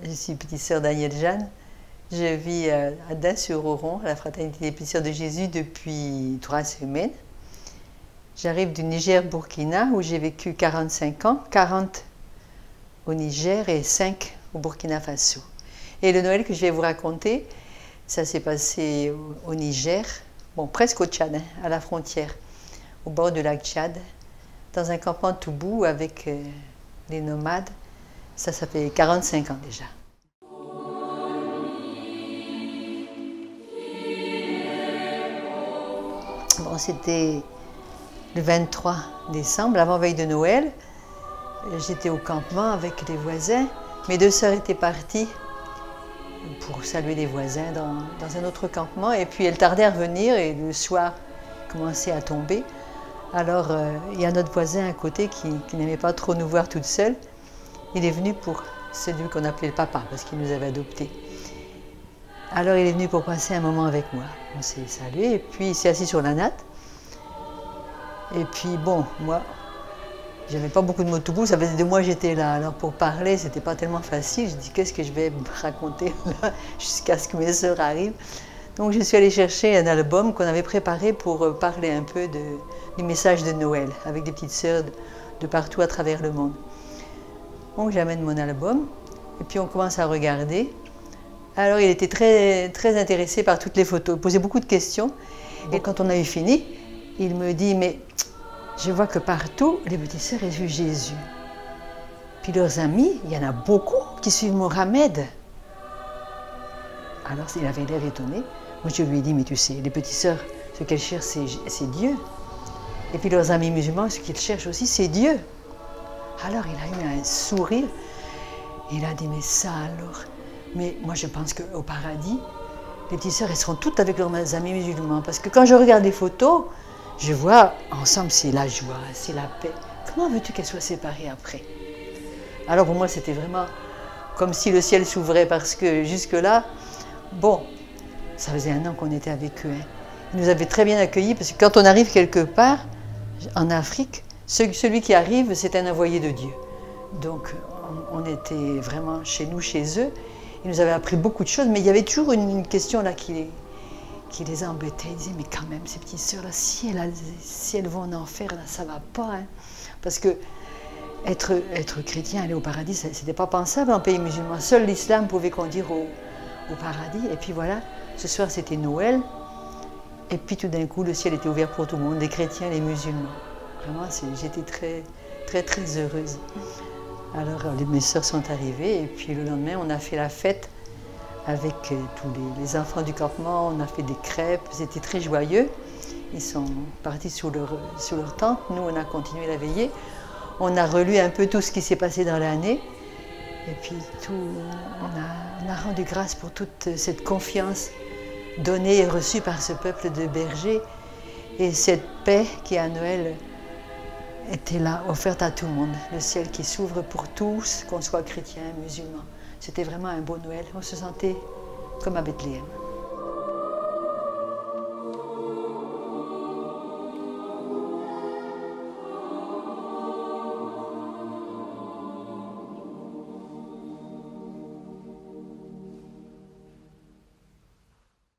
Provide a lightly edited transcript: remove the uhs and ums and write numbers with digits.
Je suis petite sœur d'Agnès Jeanne. Je vis à Dain-sur-Oron, à la Fraternité des Petites Sœurs de Jésus, depuis 3 semaines. J'arrive du Niger-Burkina, où j'ai vécu 45 ans, 40 au Niger et 5 au Burkina Faso. Et le Noël que je vais vous raconter, ça s'est passé au Niger, bon, presque au Tchad, hein, à la frontière, au bord du lac Tchad, dans un campement de Toubou avec les nomades. Ça fait 45 ans déjà. Bon, c'était le 23 décembre, l'avant-veille de Noël. J'étais au campement avec les voisins. Mes 2 sœurs étaient parties pour saluer les voisins dans un autre campement. Et puis elles tardaient à revenir et le soir commençait à tomber. Alors il y a notre voisin à côté qui n'aimait pas trop nous voir toutes seules. Il est venu pour celui qu'on appelait le papa parce qu'il nous avait adoptés. Alors il est venu pour passer un moment avec moi. On s'est salué et puis il s'est assis sur la natte. Et puis bon, moi, j'avais pas beaucoup de mots tout bout, ça faisait 2 mois que j'étais là. Alors pour parler, c'était pas tellement facile. Je dis qu'est-ce que je vais raconter là jusqu'à ce que mes sœurs arrivent. Donc je suis allée chercher un album qu'on avait préparé pour parler un peu du message de Noël avec des petites sœurs de partout à travers le monde. Donc j'amène mon album et puis on commence à regarder. Alors il était très intéressé par toutes les photos, il posait beaucoup de questions. Et quand on a eu fini, il me dit, mais je vois que partout, les petites sœurs ont vu Jésus. Puis leurs amis, il y en a beaucoup qui suivent Mohamed. Alors il avait l'air étonné. Moi je lui ai dit, mais tu sais, les petites sœurs, ce qu'elles cherchent, c'est Dieu. Et puis leurs amis musulmans, ce qu'ils cherchent aussi, c'est Dieu. Alors il a eu un sourire. Il a dit, mais ça alors. Mais moi je pense qu'au paradis, les petites sœurs, elles seront toutes avec leurs amis musulmans. Parce que quand je regarde les photos, je vois, ensemble, c'est la joie, c'est la paix. Comment veux-tu qu'elles soient séparées après? Alors pour moi, c'était vraiment comme si le ciel s'ouvrait parce que jusque-là, bon, ça faisait 1 an qu'on était avec eux. Hein. Ils nous avaient très bien accueillis parce que quand on arrive quelque part, en Afrique, celui qui arrive, c'est un envoyé de Dieu. Donc on était vraiment chez nous, chez eux. Ils nous avaient appris beaucoup de choses, mais il y avait toujours une question là qui les embêtait. Ils disaient, mais quand même, ces petites sœurs-là, si elles vont en enfer, là, ça ne va pas. Hein. Parce que être chrétien, aller au paradis, ce n'était pas pensable en pays musulman. Seul l'islam pouvait conduire au paradis. Et puis voilà, ce soir, c'était Noël. Et puis tout d'un coup, le ciel était ouvert pour tout le monde, les chrétiens, les musulmans. Vraiment, j'étais très heureuse. Alors, mes sœurs sont arrivées. Et puis le lendemain, on a fait la fête avec tous les enfants du campement, on a fait des crêpes, c'était très joyeux. Ils sont partis sous leur tente, nous on a continué la veillée. On a relu un peu tout ce qui s'est passé dans l'année. Et puis on a rendu grâce pour toute cette confiance donnée et reçue par ce peuple de bergers. Et cette paix qui à Noël était là, offerte à tout le monde. Le ciel qui s'ouvre pour tous, qu'on soit chrétien, musulman. C'était vraiment un beau Noël. On se sentait comme à Bethléem.